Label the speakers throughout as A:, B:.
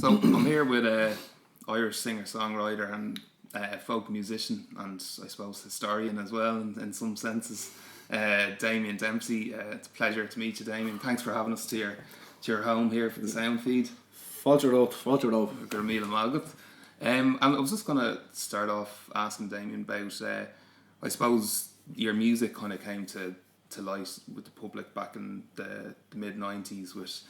A: So I'm here with a Irish singer-songwriter and folk musician, and I suppose historian as well in some senses. Damien Dempsey. It's a pleasure to meet you, Damien. Thanks for having us to your home here for the sound feed.
B: Fáilte out.
A: Gur míle mágat. And I was just going to start off asking Damien about, I suppose your music kind of came to light with the public back in the mid-90s with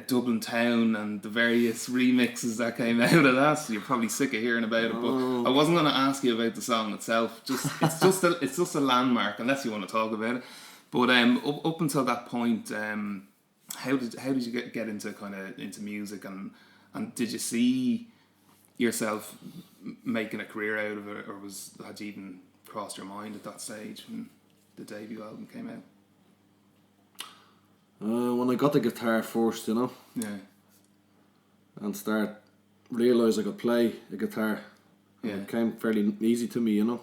A: Dublin Town and the various remixes that came out of that. So you're probably sick of hearing about it, but I wasn't going to ask you about the song itself. It's just a landmark, unless you want to talk about it. But up until that point, how did you get into music, and did you see yourself making a career out of it, or had you even crossed your mind at that stage when the debut album came out?
B: When I got the guitar first, and start realise I could play the guitar, it came fairly easy to me, I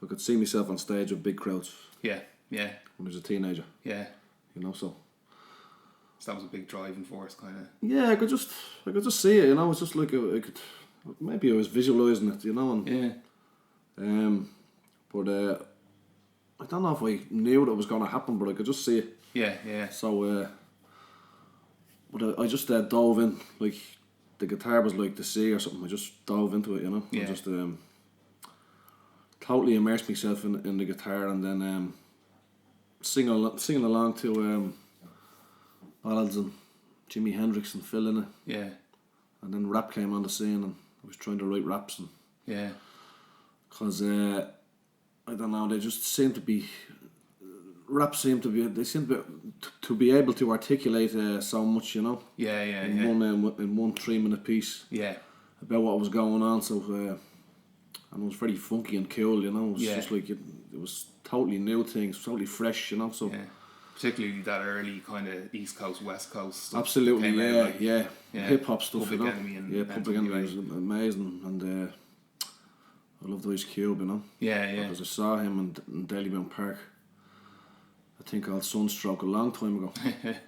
B: could see myself on stage with big crowds. When I was a teenager. So
A: that was a big driving force, kind of.
B: Yeah, I could just see it, It's just like maybe I was visualising it, but I don't know if I knew that it was going to happen, but I could just see it. So, but I just dove in, like the guitar was like the sea or something. I just dove into it, I just totally immersed myself in the guitar, and then singing along to ballads and Jimi Hendrix and Phil in it. And then rap came on the scene, and I was trying to write raps, and because I don't know, they just seem to be they seem to be able to articulate so much, in one 3-minute piece about what was going on. So and it was very funky and cool, It was just like it was totally new things, totally fresh, So
A: particularly that early kind of East Coast, West Coast stuff.
B: Absolutely, hip hop stuff,
A: Public Enemy and
B: Public Enemy was amazing, and I loved Ice Cube, because I saw him in Dailybound Park, I think called Sunstroke, a long time ago. And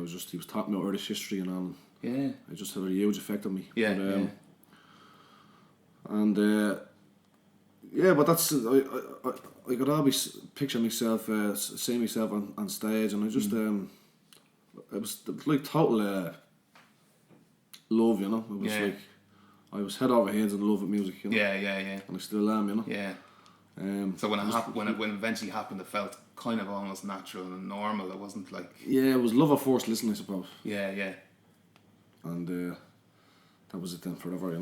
B: he was talking about Irish history and all. It just had a huge effect on me. But that's I could always picture myself, seeing myself on stage, and I just it was like total love, It was like I was head over heels in love with music, And I still am,
A: So when it eventually happened, it felt kind of almost natural and normal. It wasn't like...
B: it was love at first listen, I suppose. And that was it then forever,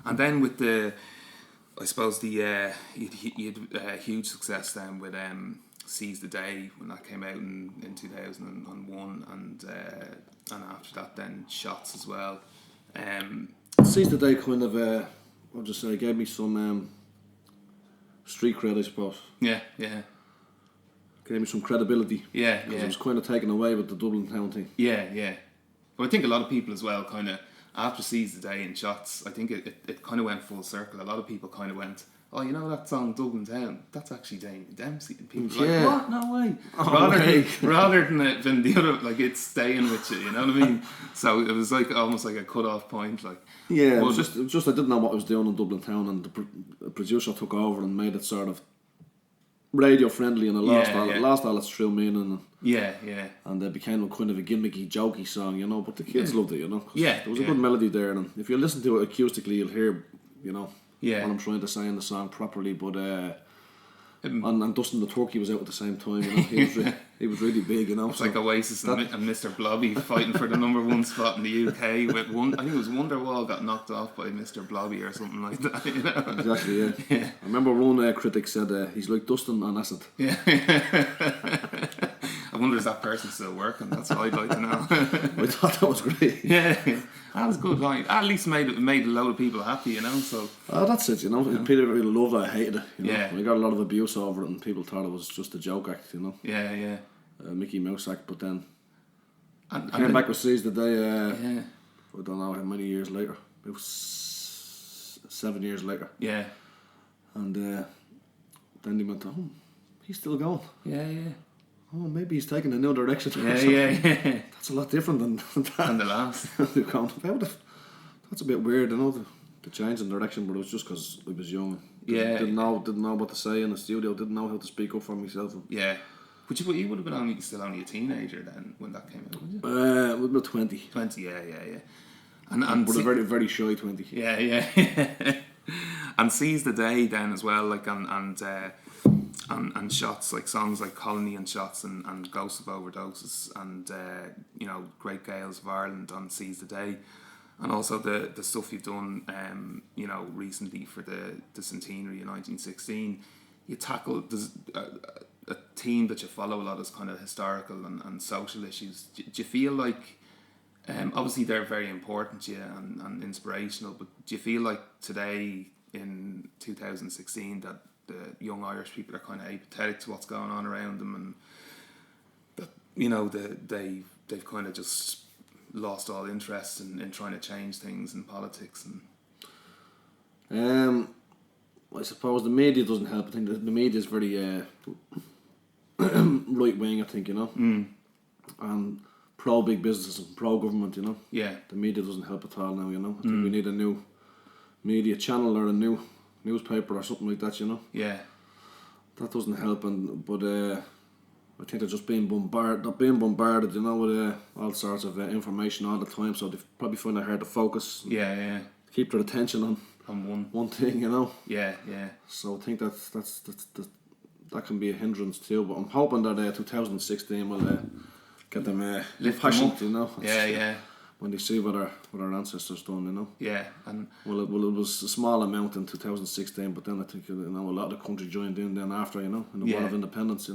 A: And then with the... I suppose you had huge success then with Seize the Day when that came out in 2001, and after that then Shots as well.
B: Seize the Day kind of I'll just say gave me some street cred, I suppose. Gave me some credibility. Because it was kind of taken away with the Dublin Town thing.
A: But I think a lot of people as well kind of, after Seize the Day and Shots, I think it kind of went full circle. A lot of people kind of went, oh, that song Dublin Town, that's actually Damien Dempsey. And people were like, what? No way. Rather than the other, like, it's staying with you, you know what I mean? So it was like almost like a cut-off point. Like,
B: it was just I didn't know what I was doing in Dublin Town, and the producer took over and made it sort of radio friendly, and it lost all its true meaning. And it became kind of a gimmicky, jokey song, But the kids loved it, There was a good melody there, and if you listen to it acoustically, you'll hear, what I'm trying to say in the song properly. But and Dustin the Turkey was out at the same time. He was really big.
A: It's like Oasis and Mr. Blobby fighting for the number one spot in the UK. With I think it was Wonderwall got knocked off by Mr. Blobby or something like that.
B: Exactly. I remember one critic said he's like Dustin on acid.
A: I wonder, is that person still working? That's what I'd like to know.
B: I thought that was great.
A: That was good. Like, at least made a load of people happy, So.
B: That's it. People really loved it. I hated it. I got a lot of abuse over it, and people thought it was just a joke act. Mickey Mouse act. But then I came back with Seize the Day. I don't know how many years later. It was 7 years later. And then he went, oh, he's still going. oh, maybe he's taking a new direction.
A: Yeah.
B: That's a lot different than that.
A: And the last.
B: That's a bit weird, the change in direction, but it was just because I was young. Didn't know what to say in the studio, didn't know how to speak up for myself.
A: Yeah. But you would have been still only a teenager then when that came out, would you?
B: It would have been 20.
A: 20, yeah. And
B: but a very, very shy 20.
A: Yeah. And Seize the Day then as well, like and Shots, like songs like Colony and Shots and Ghosts of Overdoses and Great Gales of Ireland on Seize the Day, and also the stuff you've done recently for the centenary in 1916. You tackle there's a theme that you follow a lot is kind of historical and social issues. Do you feel like obviously they're very important to you and inspirational, but do you feel like today in 2016 that the young Irish people are kind of apathetic to what's going on around them, and that they've kind of just lost all interest in trying to change things in politics?
B: And I suppose the media doesn't help. I think the media is very right wing, I think, and pro big business and pro government,
A: Yeah.
B: The media doesn't help at all now, I think we need a new media channel or a new newspaper or something like that,
A: Yeah.
B: That doesn't help, but I think they're just being bombarded with all sorts of information all the time, so they probably find it hard to focus.
A: Yeah.
B: Keep their attention
A: on
B: one thing,
A: Yeah.
B: So I think that can be a hindrance too. But I'm hoping that 2016 will get them passionate,
A: Yeah.
B: When they see what our ancestors done,
A: Yeah, and
B: well, it was a small amount in 2016, but then I think a lot of the country joined in then after, in the War of Independence,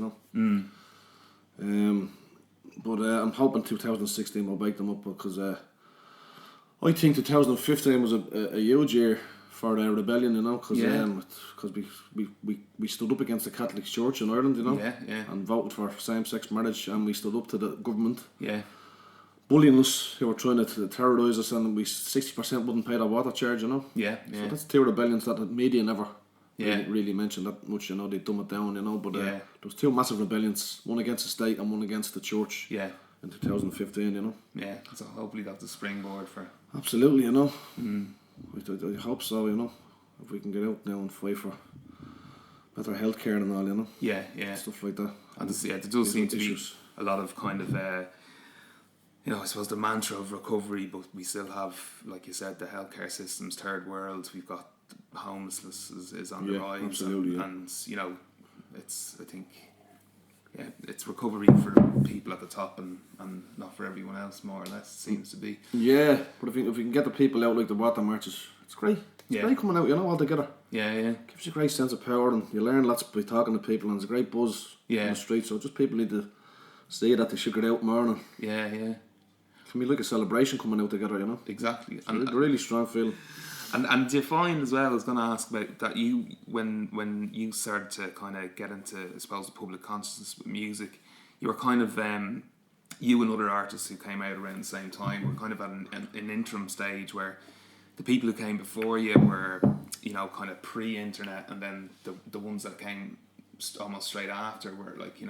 B: But I'm hoping 2016 will wake them up, because I think 2015 was a huge year for the rebellion, because we stood up against the Catholic Church in Ireland, and voted for same-sex marriage, and we stood up to the government.
A: Yeah.
B: Bullying us, who were trying to terrorise us, and we 60% wouldn't pay their water charge,
A: Yeah.
B: So that's two rebellions that the media never really mentioned that much, they dumb it down, but there was two massive rebellions, one against the state and one against the church.
A: Yeah.
B: In 2015,
A: Yeah, so hopefully that's a springboard for.
B: Absolutely, I hope so, if we can get out now and fight for better healthcare and all,
A: Yeah.
B: Stuff like that.
A: And there does seem to be a lot of kind of. I suppose the mantra of recovery, but we still have, like you said, the healthcare system's third world. We've got homelessness is on the rise,
B: absolutely,
A: and it's it's recovery for people at the top and not for everyone else, more or less. It seems to be.
B: Yeah, but if we can get the people out like the water marches, it's great. It's great coming out, all together.
A: Yeah.
B: Gives you a great sense of power, and you learn lots by talking to people, and there's a great buzz on the street. So just people need to see that they should get out more.
A: Yeah.
B: It can be like a celebration coming out together,
A: Exactly.
B: It's a really strong feeling.
A: And do you find as well, I was going to ask about that, you when you started to kind of get into, I suppose, the public consciousness with music, you were kind of you and other artists who came out around the same time were kind of at an interim stage where the people who came before you were kind of pre-internet, and then the ones that came almost straight after were like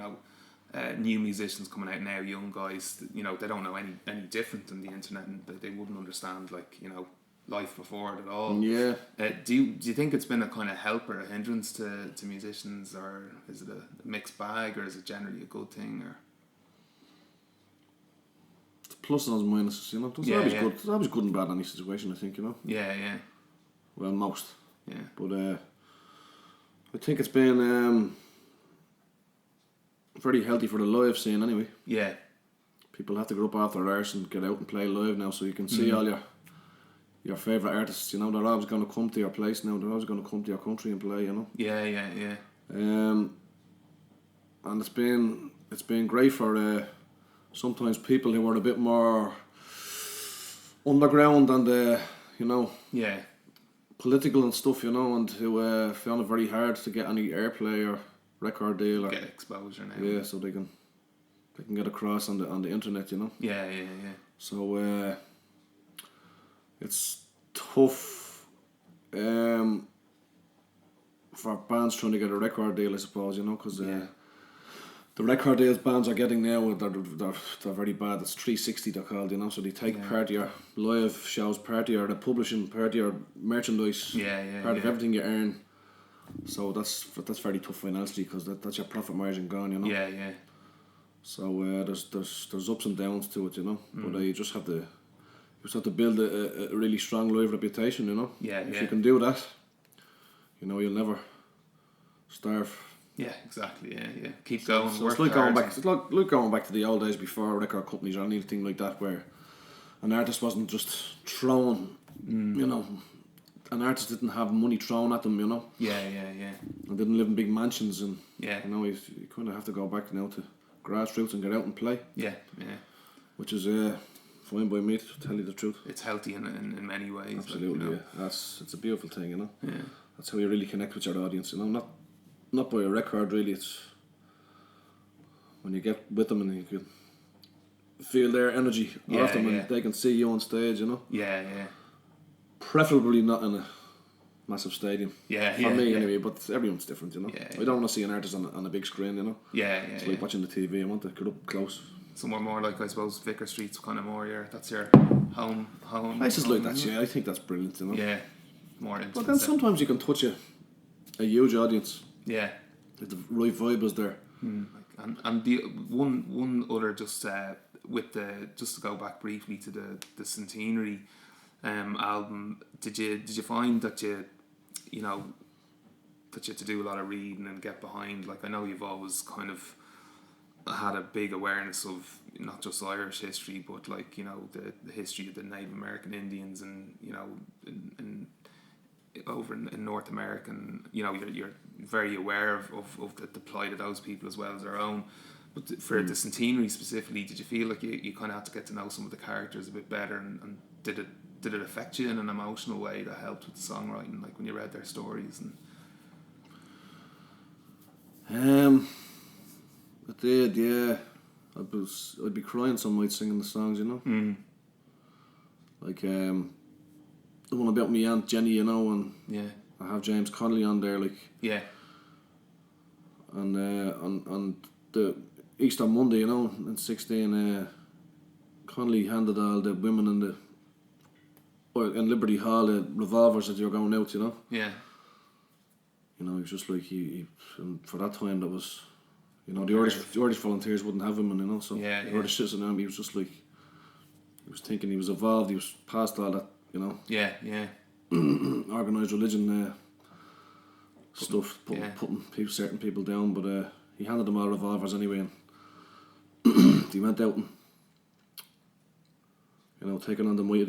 A: new musicians coming out now, young guys, they don't know any different than the internet, and they wouldn't understand life before it at all.
B: Yeah.
A: Do you think it's been a kind of help or a hindrance to musicians, or is it a mixed bag, or is it generally a good thing? Or
B: it's pluses and minuses, good. There's always good and bad in any situation, I think,
A: Yeah.
B: Well, most.
A: Yeah.
B: But I think it's been very healthy for the live scene anyway.
A: Yeah.
B: People have to go up after arse and get out and play live now, so you can see all your favourite artists, they're always going to come to your place now, they're always going to come to your country and play,
A: Yeah.
B: And it's been great for sometimes people who are a bit more underground and
A: Yeah.
B: political and stuff, and who found it very hard to get any airplay or record deal or
A: get exposure now.
B: Yeah, so they can get across on the internet,
A: Yeah.
B: So it's tough for bands trying to get a record deal, I suppose, because the record deals bands are getting now, they're very bad. It's 360 they're called, you know. So they take part of your live shows, part of your publishing, part of your merchandise, part of everything you earn. So that's very tough financially because that's your profit margin gone, you know.
A: Yeah, yeah.
B: So there's ups and downs to it, you know. But you just have to build a really strong live reputation, you know.
A: Yeah,
B: if you can do that, you know, you'll never starve.
A: Yeah, exactly. Yeah. Keep going.
B: So it's like going back. It's like going back to the old days before record companies or anything like that, where an artist wasn't just thrown. You know, an artist didn't have money thrown at them. You know.
A: Yeah.
B: And didn't live in big mansions, and
A: you
B: know, you kind of have to go back now to grassroots and get out and play.
A: Yeah.
B: Which is fine by me, to tell you the truth.
A: It's healthy in many ways.
B: Absolutely,
A: like, you know.
B: It's a beautiful thing, you know.
A: Yeah.
B: That's how you really connect with your audience, you know. Not by a record, really. It's when you get with them and you can feel their energy off them and they can see you on stage, you know.
A: Yeah.
B: Preferably not in a massive stadium.
A: Yeah.
B: For me, anyway. But everyone's different, you know.
A: Yeah,
B: I don't want to see an artist on a big screen, you know.
A: Yeah.
B: It's like watching the TV. I want to get up close.
A: Somewhere more like, I suppose, Vicar Street's kind of more that's your home.
B: Places like that, I think that's brilliant, you know.
A: Yeah. More intimate.
B: But then sometimes you can touch a huge audience.
A: Yeah.
B: If the right vibe is there.
A: And the one other just with just to go back briefly to the Centenary album, did you find that you had to do a lot of reading and get behind? Like, I know you've always kind of had a big awareness of not just Irish history, but like, you know, the history of the Native American Indians, and you know, in over in North America, and you know, you're very aware of the plight of those people as well as their own. But for the Centenary specifically, did you feel like you kind of had to get to know some of the characters a bit better, and did it affect you in an emotional way that helped with the songwriting, like when you read their stories?
B: And it did, yeah. I'd be crying some nights singing the songs, you know. Like the one about me Aunt Jenny, you know, and I have James Connolly on there, like. Yeah. And on the Easter Monday, you know, in 16, Connolly handed all the women in Liberty Hall the revolvers that you're going out, you know. Yeah. You know, he was just like he and for that time that was, you know, the Irish volunteers wouldn't have women, you know, so the Irish citizen, he was just like, he was thinking, he was evolved, he was past all that, you know. Yeah. Organised religion stuff, putting certain people down, but he handed them all revolvers anyway, and he went out and, you know, taking on the might of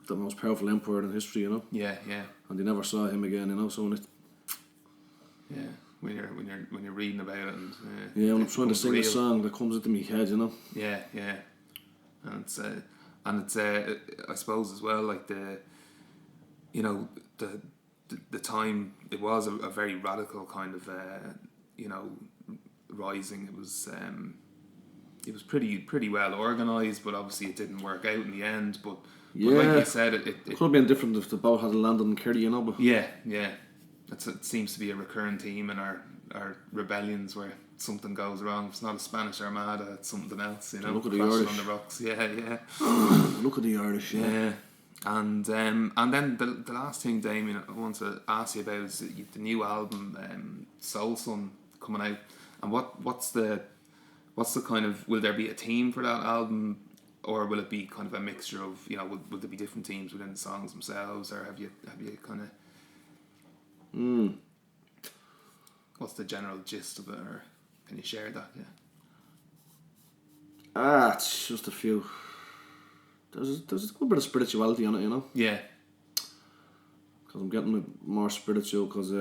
B: the most powerful emperor in history, you know. Yeah. And they never saw him again, you know. So when you're reading about it, and when I'm trying to sing a song that comes into my head, you know. Yeah. And it's I suppose as well, like the time, it was a very radical kind of you know, rising. It was pretty well organised, but obviously it didn't work out in the end. But like you said, it could have been different if the boat had landed in Kerry, you know. But
A: it seems to be a recurring theme in our rebellions, where something goes wrong. It's not a Spanish Armada, it's something else, you know.
B: Look at the Irish
A: on the rocks.
B: Look at the Irish.
A: And then the last thing, Damien, I want to ask you about is the new album, Soul Son, coming out. And what's the kind of, will there be a theme for that album, or will it be kind of a mixture of, you know, will there be different themes within the songs themselves, or have you kind of what's the general gist of it, or can you share that?
B: It's just a few. There's a good bit of spirituality on it, you know. Yeah. Because I'm getting more spiritual, because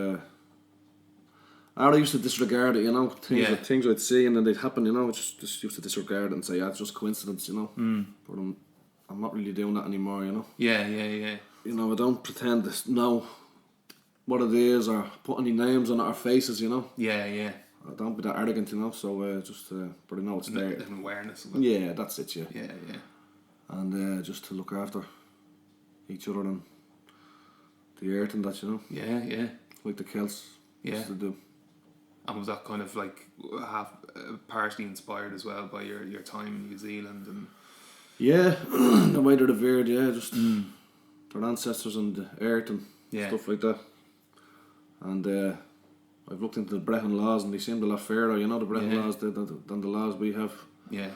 B: I used to disregard it, you know. Things I'd see and then they'd happen, you know. I just used to disregard it and say, it's just coincidence, you know. But I'm not really doing that anymore, you know. Yeah. You know, I don't pretend to know what it is or put any names on it or faces, you know. Yeah. I don't be that arrogant, you know. So but I know it's there.
A: An awareness of it.
B: Yeah, that's it. Yeah. And just to look after each other and the earth and that, you know. Yeah. Like the Celts used to do.
A: And was that kind of like half partially inspired as well by your time in New Zealand and
B: yeah, the way they're revered, yeah, just their ancestors and the earth and stuff like that. And I've looked into the Brehon laws and they seemed a lot fairer, you know, the Brehon laws than the laws we have.
A: Yeah.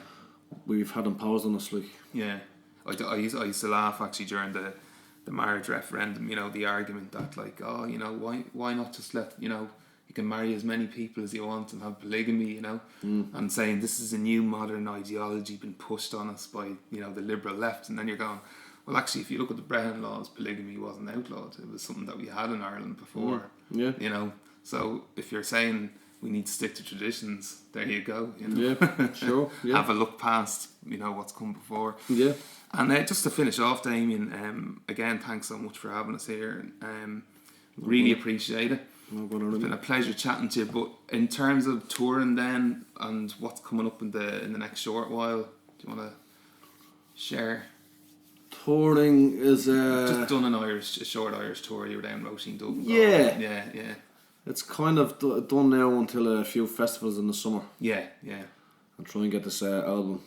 B: We've had imposed on us, like.
A: Yeah. I used to laugh actually during the marriage referendum, you know, the argument that like, oh, you know, why not just let, you know, you can marry as many people as you want and have polygamy, you know, and saying this is a new modern ideology being pushed on us by, you know, the liberal left. And then you're going, well, actually, if you look at the Brehon laws, polygamy wasn't outlawed. It was something that we had in Ireland before.
B: Yeah.
A: You know, so if you're saying we need to stick to traditions, there you go. You know?
B: Yeah, sure. Yeah.
A: Have a look past, you know, what's come before.
B: Yeah.
A: And just to finish off, Damien, again, thanks so much for having us here. Really appreciate it. It's been a pleasure chatting to you. But in terms of touring then and what's coming up in the next short while, do you want to share?
B: Touring is
A: just done a short Irish tour. You were down Roisin, Dublin. Yeah.
B: It's kind of done now until a few festivals in the summer.
A: Yeah.
B: And try and get this album.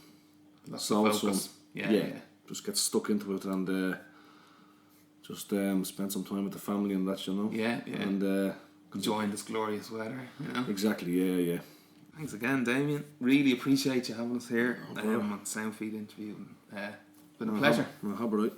A: That's the focus. Yeah.
B: Just get stuck into it and just spend some time with the family and that, you know.
A: Yeah.
B: And
A: enjoying this glorious weather, you know.
B: Exactly. Yeah.
A: Thanks again, Damien. Really appreciate you having us here on the Soundfeed interview. Been a pleasure.
B: How about it?